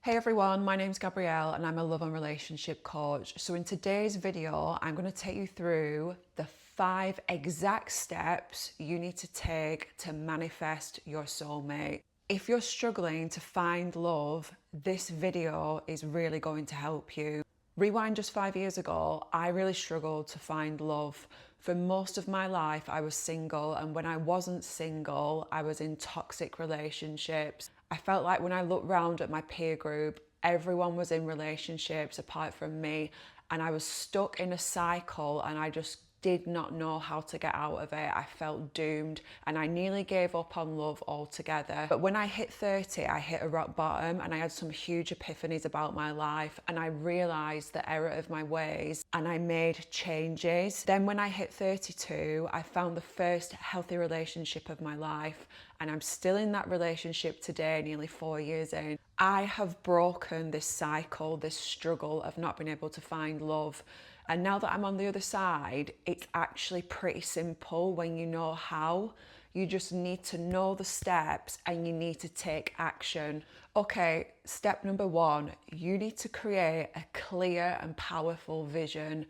Hey everyone, my name's Gabrielle and I'm a love and relationship coach. So in today's video, I'm going to take you through the 5 exact steps you need to take to manifest your soulmate. If you're struggling to find love, this video is really going to help you. Rewind just 5 years ago, I really struggled to find love. For most of my life, I was single, and when I wasn't single, I was in toxic relationships. I felt like when I looked round at my peer group, everyone was in relationships apart from me, and I was stuck in a cycle and I just did not know how to get out of it. I felt doomed and I nearly gave up on love altogether. But when I hit 30, I hit a rock bottom and I had some huge epiphanies about my life, and I realised the error of my ways and I made changes. Then when I hit 32, I found the first healthy relationship of my life, and I'm still in that relationship today, nearly 4 years in. I have broken this cycle, this struggle of not being able to find love. And now that I'm on the other side, it's actually pretty simple when you know how. You just need to know the steps and you need to take action. Okay, step number 1, you need to create a clear and powerful vision.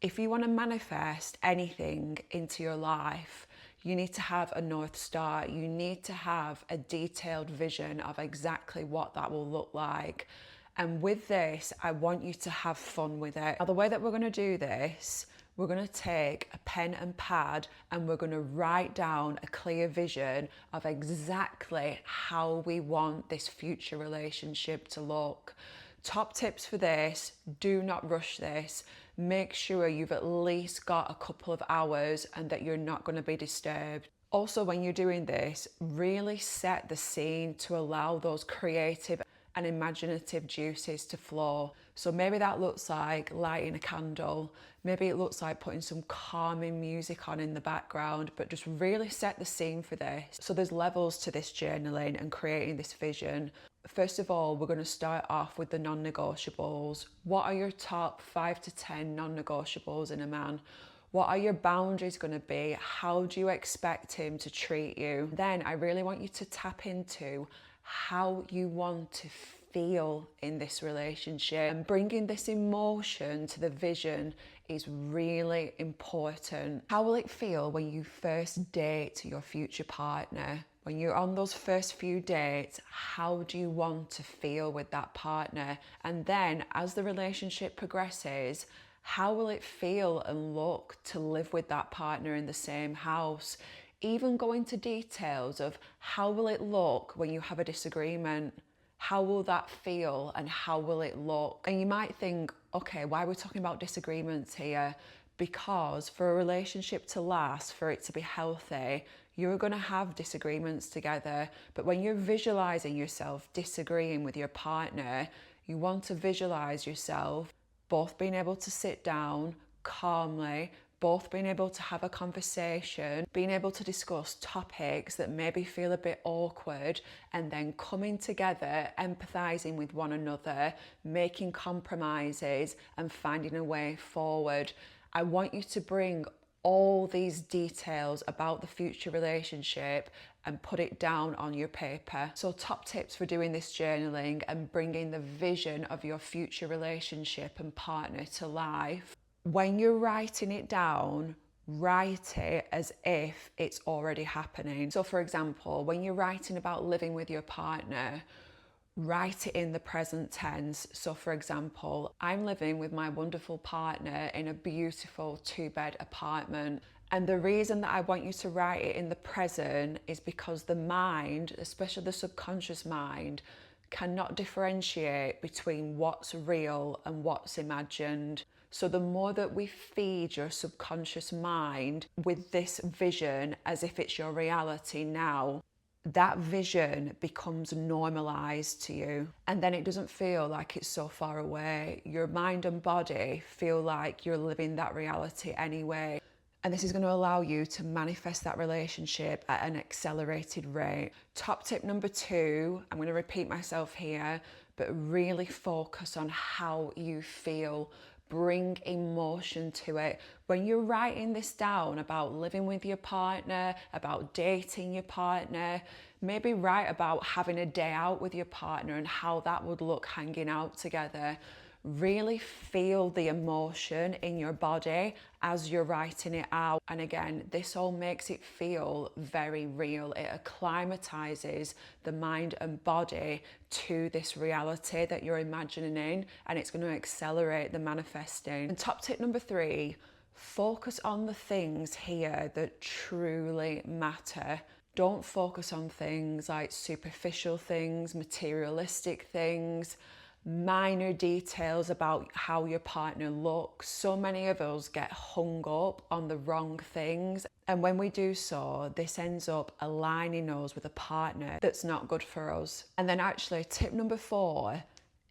If you want to manifest anything into your life, you need to have a North Star. You need to have a detailed vision of exactly what that will look like. And with this, I want you to have fun with it. Now, the way that we're going to do this, we're going to take a pen and pad and we're going to write down a clear vision of exactly how we want this future relationship to look. Top tips for this: do not rush this. Make sure you've at least got a couple of hours and that you're not going to be disturbed. Also, when you're doing this, really set the scene to allow those creative and imaginative juices to flow. So maybe that looks like lighting a candle, maybe it looks like putting some calming music on in the background, but just really set the scene for this. So there's levels to this journaling and creating this vision. First of all, we're going to start off with the non-negotiables. What are your top 5 to 10 non-negotiables in a man? What are your boundaries going to be? How do you expect him to treat you? Then I really want you to tap into how you want to feel in this relationship, and bringing this emotion to the vision is really important. How will it feel when you first date your future partner? When you're on those first few dates, how do you want to feel with that partner? And then as the relationship progresses, how will it feel and look to live with that partner in the same house? Even go into details of how will it look when you have a disagreement? How will that feel and how will it look? And you might think, okay, why are we talking about disagreements here? Because for a relationship to last, for it to be healthy, you're going to have disagreements together. But when you're visualizing yourself disagreeing with your partner, you want to visualize yourself both being able to sit down calmly, both being able to have a conversation, being able to discuss topics that maybe feel a bit awkward, and then coming together, empathizing with one another, making compromises and finding a way forward. I want you to bring all these details about the future relationship and put it down on your paper. So top tips for doing this journaling and bringing the vision of your future relationship and partner to life. When you're writing it down, write it as if it's already happening. So for example, when you're writing about living with your partner, write it in the present tense. So for example, I'm living with my wonderful partner in a beautiful 2-bed apartment. And the reason that I want you to write it in the present is because the mind, especially the subconscious mind, cannot differentiate between what's real and what's imagined. So the more that we feed your subconscious mind with this vision as if it's your reality now, that vision becomes normalized to you, and then it doesn't feel like it's so far away. Your mind and body feel like you're living that reality anyway. And this is going to allow you to manifest that relationship at an accelerated rate. Top tip number 2, I'm going to repeat myself here, but really focus on how you feel. bring emotion to it. When you're writing this down about living with your partner, about dating your partner, maybe write about having a day out with your partner and how that would look hanging out together. Really feel the emotion in your body as you're writing it out. And again, this all makes it feel very real. It acclimatizes the mind and body to this reality that you're imagining, and it's going to accelerate the manifesting. And top tip number 3, focus on the things here that truly matter. Don't focus on things like superficial things, materialistic things, minor details about how your partner looks. So many of us get hung up on the wrong things, and when we do so, this ends up aligning us with a partner that's not good for us. And then actually, tip number 4,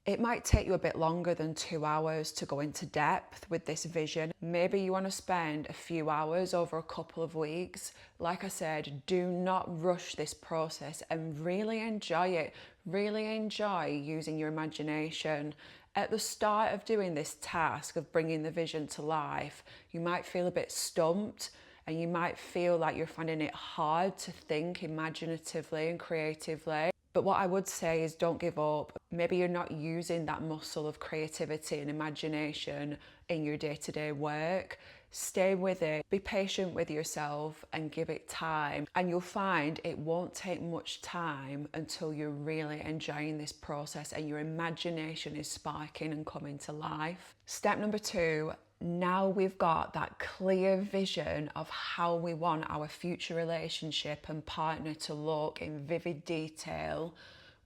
it might take you a bit longer than 2 hours to go into depth with this vision. Maybe you want to spend a few hours over a couple of weeks. Like I said, do not rush this process and really enjoy it. Really enjoy using your imagination. At the start of doing this task of bringing the vision to life, you might feel a bit stumped, and you might feel like you're finding it hard to think imaginatively and creatively. But what I would say is don't give up. Maybe you're not using that muscle of creativity and imagination in your day-to-day work. Stay with it, be patient with yourself and give it time. And you'll find it won't take much time until you're really enjoying this process and your imagination is sparking and coming to life. Step number 2, now we've got that clear vision of how we want our future relationship and partner to look in vivid detail.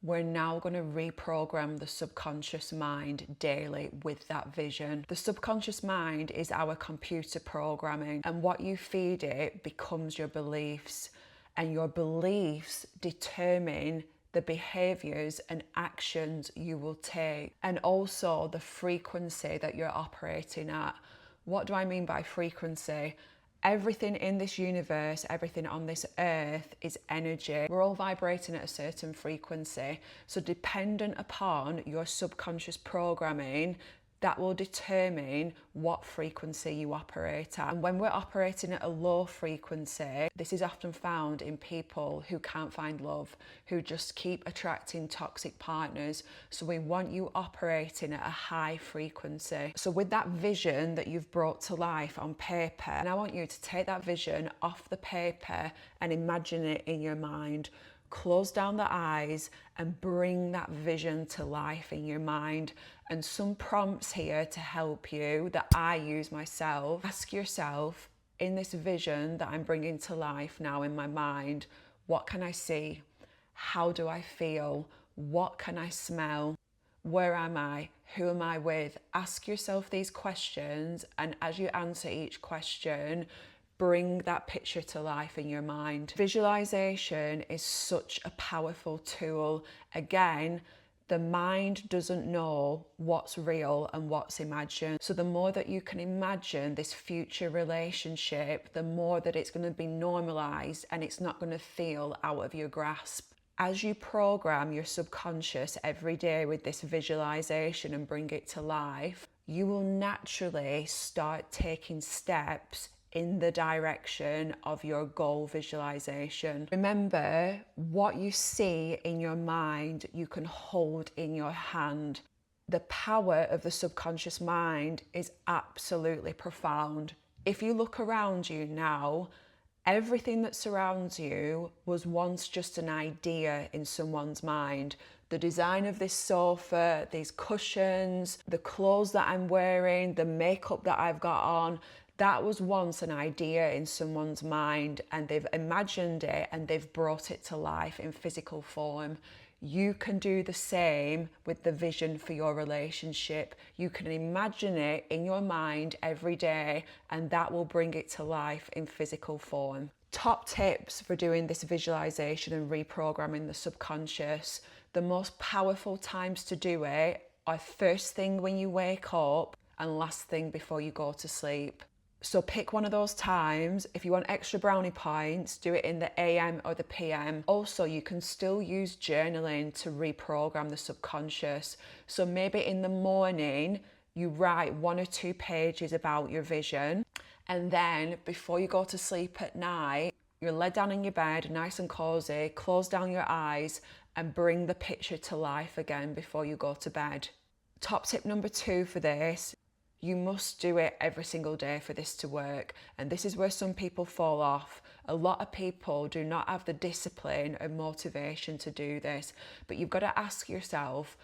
We're now going to reprogram the subconscious mind daily with that vision. The subconscious mind is our computer programming, and what you feed it becomes your beliefs, and your beliefs determine the behaviors and actions you will take, and also the frequency that you're operating at. What do I mean by frequency? Everything in this universe, everything on this earth is energy. We're all vibrating at a certain frequency. So dependent upon your subconscious programming, that will determine what frequency you operate at. And when we're operating at a low frequency, this is often found in people who can't find love, who just keep attracting toxic partners. So we want you operating at a high frequency. So with that vision that you've brought to life on paper, and I want you to take that vision off the paper and imagine it in your mind. Close down the eyes and bring that vision to life in your mind. And some prompts here to help you that I use myself. Ask yourself, in this vision that I'm bringing to life now in my mind, what can I see? How do I feel? What can I smell? Where am I? Who am I with? Ask yourself these questions, and as you answer each question, bring that picture to life in your mind. Visualization is such a powerful tool. Again, the mind doesn't know what's real and what's imagined. So the more that you can imagine this future relationship, the more that it's going to be normalized and it's not going to feel out of your grasp. As you program your subconscious every day with this visualization and bring it to life, you will naturally start taking steps in the direction of your goal visualization. Remember, what you see in your mind, you can hold in your hand. The power of the subconscious mind is absolutely profound. If you look around you now, everything that surrounds you was once just an idea in someone's mind. The design of this sofa, these cushions, the clothes that I'm wearing, the makeup that I've got on, that was once an idea in someone's mind, and they've imagined it and they've brought it to life in physical form. You can do the same with the vision for your relationship. You can imagine it in your mind every day, and that will bring it to life in physical form. Top tips for doing this visualization and reprogramming the subconscious. The most powerful times to do it are first thing when you wake up and last thing before you go to sleep. So pick one of those times. If you want extra brownie points, do it in the AM or the PM. Also, you can still use journaling to reprogram the subconscious. So maybe in the morning, You write 1 or 2 pages about your vision, and then before you go to sleep at night, you're laid down in your bed, nice and cozy, close down your eyes and bring the picture to life again before you go to bed. Top tip number 2 for this, you must do it every single day for this to work. And this is where some people fall off. A lot of people do not have the discipline and motivation to do this, but you've got to ask yourself,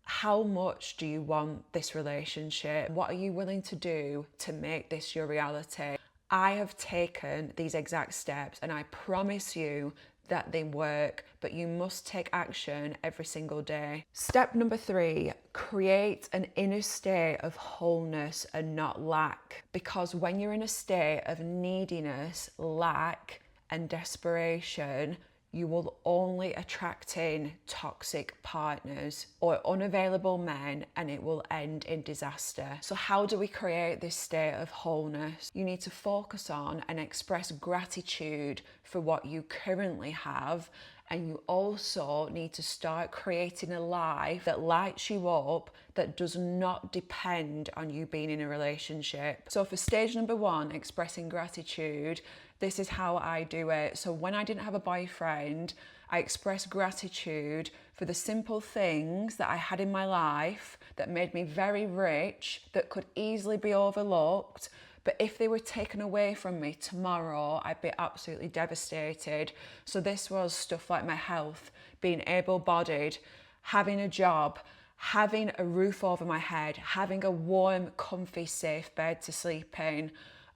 how much do you want this relationship? What are you willing to do to make this your reality? I have taken these exact steps and I promise you that they work, but you must take action every single day. Step number 3, create an inner state of wholeness and not lack. Because when you're in a state of neediness, lack, and desperation, you will only attract in toxic partners or unavailable men, and it will end in disaster. So how do we create this state of wholeness? You need to focus on and express gratitude for what you currently have, and you also need to start creating a life that lights you up, that does not depend on you being in a relationship. So for stage number 1, expressing gratitude, this is how I do it. So when I didn't have a boyfriend, I expressed gratitude for the simple things that I had in my life that made me very rich, that could easily be overlooked. But if they were taken away from me tomorrow, I'd be absolutely devastated. So this was stuff like my health, being able-bodied, having a job, having a roof over my head, having a warm, comfy, safe bed to sleep in.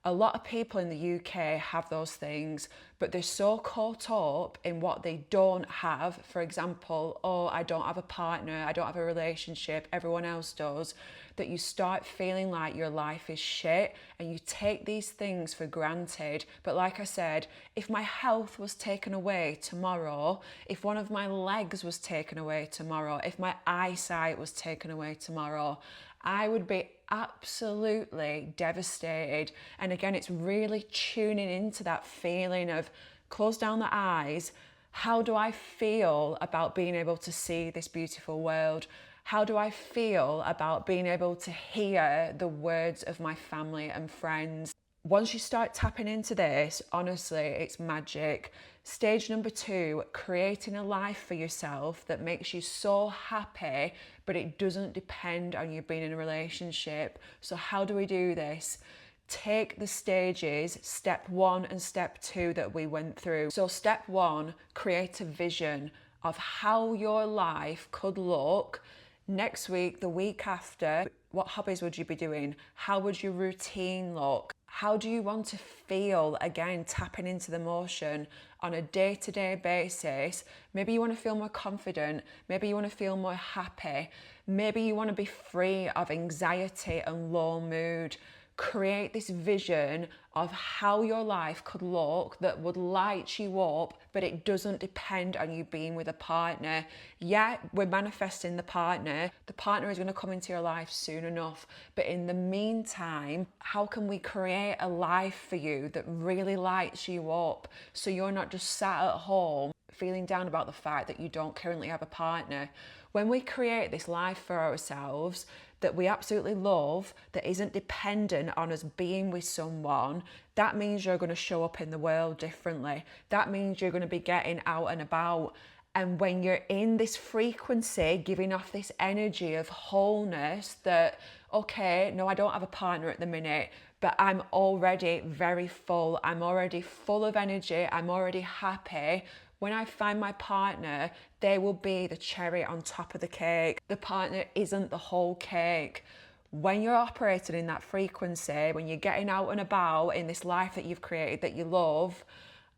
A lot of people in the UK have those things, but they're so caught up in what they don't have. For example, oh, I don't have a partner, I don't have a relationship, everyone else does, that you start feeling like your life is shit and you take these things for granted. But like I said, if my health was taken away tomorrow, if one of my legs was taken away tomorrow, if my eyesight was taken away tomorrow, I would be absolutely devastated. And again, it's really tuning into that feeling of close down the eyes. How do I feel about being able to see this beautiful world? How do I feel about being able to hear the words of my family and friends? Once you start tapping into this, honestly, it's magic. Stage number 2, creating a life for yourself that makes you so happy, but it doesn't depend on you being in a relationship. So how do we do this? Take the stages, step 1 and step 2 that we went through. So step 1, create a vision of how your life could look next week, the week after. What hobbies would you be doing? How would your routine look? How do you want to feel? Again, tapping into the emotion on a day-to-day basis. Maybe you want to feel more confident. Maybe you want to feel more happy. Maybe you want to be free of anxiety and low mood. Create this vision of how your life could look that would light you up, but it doesn't depend on you being with a partner. Yeah, we're manifesting the partner. The partner is going to come into your life soon enough. But in the meantime, how can we create a life for you that really lights you up so you're not just sat at home feeling down about the fact that you don't currently have a partner? When we create this life for ourselves that we absolutely love, that isn't dependent on us being with someone, that means you're going to show up in the world differently. That means you're going to be getting out and about. And when you're in this frequency, giving off this energy of wholeness that, okay, no, I don't have a partner at the minute, but I'm already very full. I'm already full of energy. I'm already happy. When I find my partner, they will be the cherry on top of the cake. The partner isn't the whole cake. When you're operating in that frequency, when you're getting out and about in this life that you've created that you love,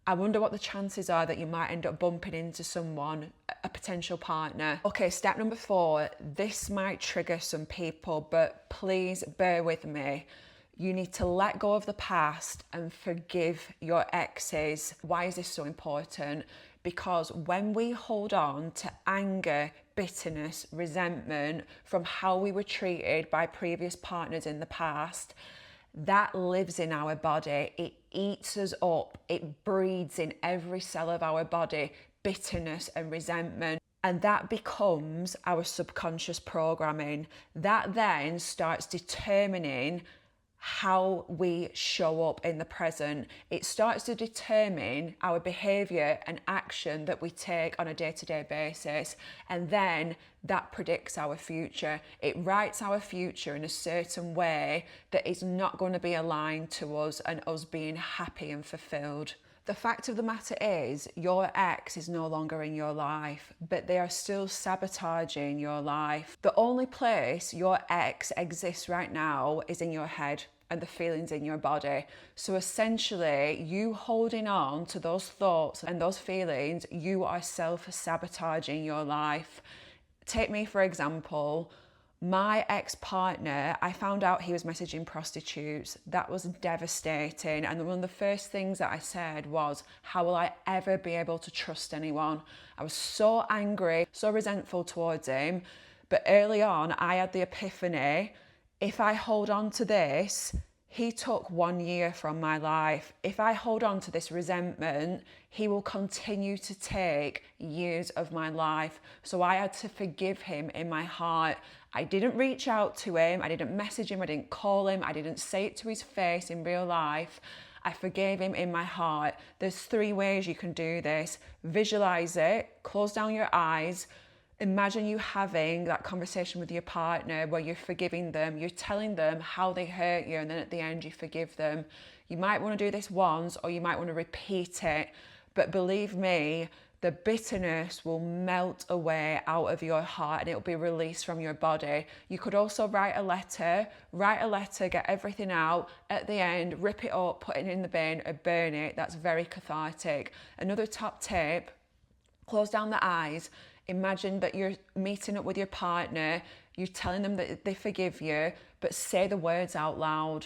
I wonder what the chances are that you might end up bumping into someone, a potential partner. Okay, step number 4. This might trigger some people, but please bear with me. You need to let go of the past and forgive your exes. Why is this so important? Because when we hold on to anger, bitterness, resentment from how we were treated by previous partners in the past, that lives in our body. It eats us up. It breeds in every cell of our body, bitterness and resentment. And that becomes our subconscious programming. That then starts determining how we show up in the present. It starts to determine our behavior and action that we take on a day-to-day basis. And then that predicts our future. It writes our future in a certain way that is not going to be aligned to us and us being happy and fulfilled. The fact of the matter is, your ex is no longer in your life, but they are still sabotaging your life. The only place your ex exists right now is in your head and the feelings in your body. So essentially, you holding on to those thoughts and those feelings, you are self-sabotaging your life. Take me for example. My ex-partner, I found out he was messaging prostitutes. That was devastating. And one of the first things that I said was, how will I ever be able to trust anyone? I was so angry, so resentful towards him. But early on, I had the epiphany, if I hold on to this, he took 1 year from my life. If I hold on to this resentment, he will continue to take years of my life. So I had to forgive him in my heart. I didn't reach out to him. I didn't message him. I didn't call him. I didn't say it to his face in real life. I forgave him in my heart. There's 3 ways you can do this. Visualize it, close down your eyes. Imagine you having that conversation with your partner where you're forgiving them, you're telling them how they hurt you, and then at the end you forgive them. You might want to do this once, or you might want to repeat it, but believe me, the bitterness will melt away out of your heart and it'll be released from your body. You could also write a letter, get everything out. At the end, rip it up, put it in the bin or burn it. That's very cathartic. Another top tip, close down the eyes. Imagine that you're meeting up with your partner, you're telling them that they forgive you, but say the words out loud.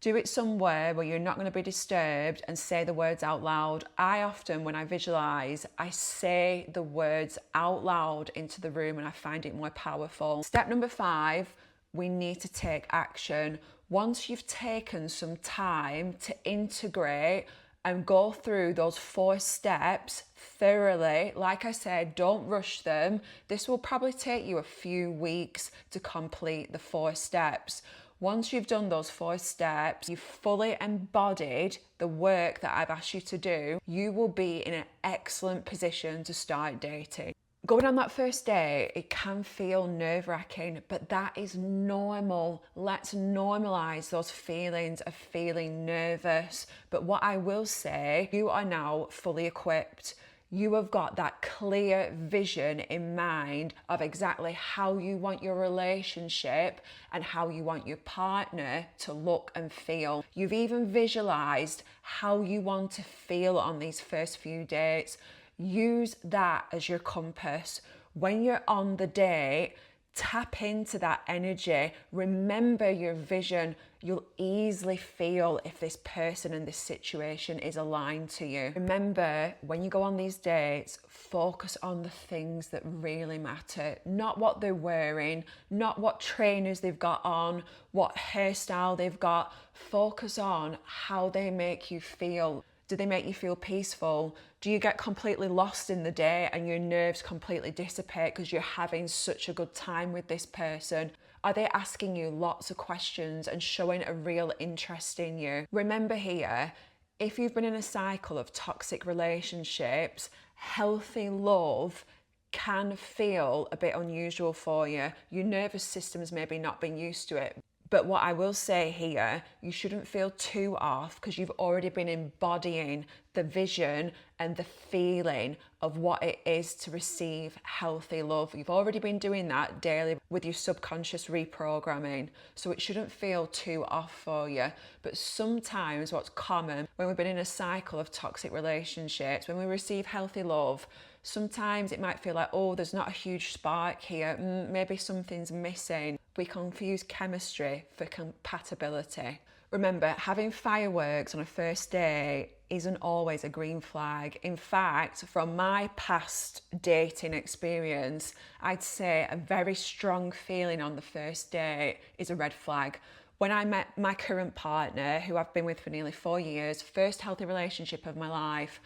Do it somewhere where you're not going to be disturbed and say the words out loud. I often, when I visualize, I say the words out loud into the room and I find it more powerful. Step number 5, we need to take action. Once you've taken some time to integrate and go through those 4 steps thoroughly. Like I said, don't rush them. This will probably take you a few weeks to complete the 4 steps. Once you've done those 4 steps, you've fully embodied the work that I've asked you to do, you will be in an excellent position to start dating. Going on that first date, it can feel nerve-wracking, but that is normal. Let's normalize those feelings of feeling nervous. But what I will say, you are now fully equipped. You have got that clear vision in mind of exactly how you want your relationship and how you want your partner to look and feel. You've even visualized how you want to feel on these first few dates. Use that as your compass. When you're on the date, tap into that energy. Remember your vision. You'll easily feel if this person and this situation is aligned to you. Remember, when you go on these dates, focus on the things that really matter. Not what they're wearing, not what trainers they've got on, what hairstyle they've got. Focus on how they make you feel. Do they make you feel peaceful? Do you get completely lost in the day and your nerves completely dissipate because you're having such a good time with this person? Are they asking you lots of questions and showing a real interest in you? Remember here, if you've been in a cycle of toxic relationships, healthy love can feel a bit unusual for you. Your nervous system's maybe not been used to it. But what I will say here, you shouldn't feel too off because you've already been embodying the vision and the feeling of what it is to receive healthy love. You've already been doing that daily with your subconscious reprogramming. So it shouldn't feel too off for you. But sometimes what's common when we've been in a cycle of toxic relationships, when we receive healthy love, sometimes it might feel like, oh, there's not a huge spark here. Maybe something's missing. We confuse chemistry for compatibility. Remember, having fireworks on a first date isn't always a green flag. In fact, from my past dating experience, I'd say a very strong feeling on the first date is a red flag. When I met my current partner, who I've been with for nearly 4 years, first healthy relationship of my life,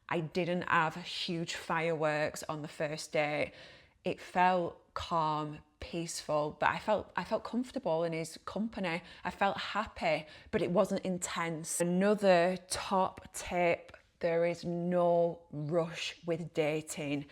I didn't have huge fireworks on the first date. It felt calm, peaceful, but I felt comfortable in his company. I felt happy, but it wasn't intense. Another top tip, there is no rush with dating.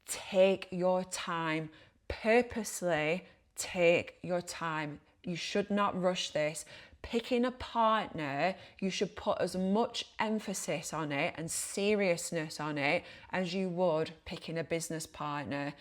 Take your time. Purposely take your time. You should not rush this. Picking a partner, you should put as much emphasis on it and seriousness on it as you would picking a business partner.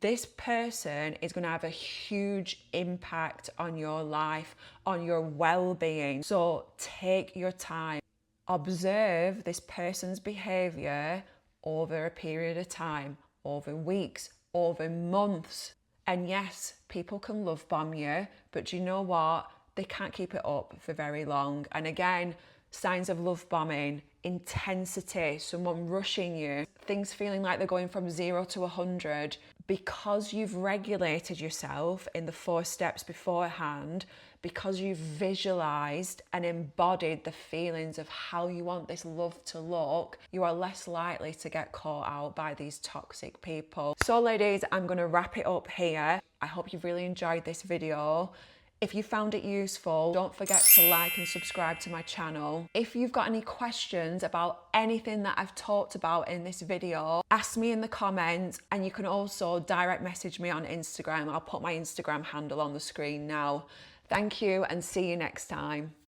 This person is going to have a huge impact on your life, on your well-being. So take your time. Observe this person's behavior over a period of time, over weeks, over months. And yes, people can love bomb you, but do you know what? They can't keep it up for very long. And again, signs of love bombing, intensity, someone rushing you, things feeling like they're going from 0 to 100. Because you've regulated yourself in the 4 steps beforehand, because you've visualized and embodied the feelings of how you want this love to look, you are less likely to get caught out by these toxic people. So ladies, I'm going to wrap it up here. I hope you've really enjoyed this video. If you found it useful, don't forget to like and subscribe to my channel. If you've got any questions about anything that I've talked about in this video, ask me in the comments, and you can also direct message me on Instagram. I'll put my Instagram handle on the screen now. Thank you and see you next time.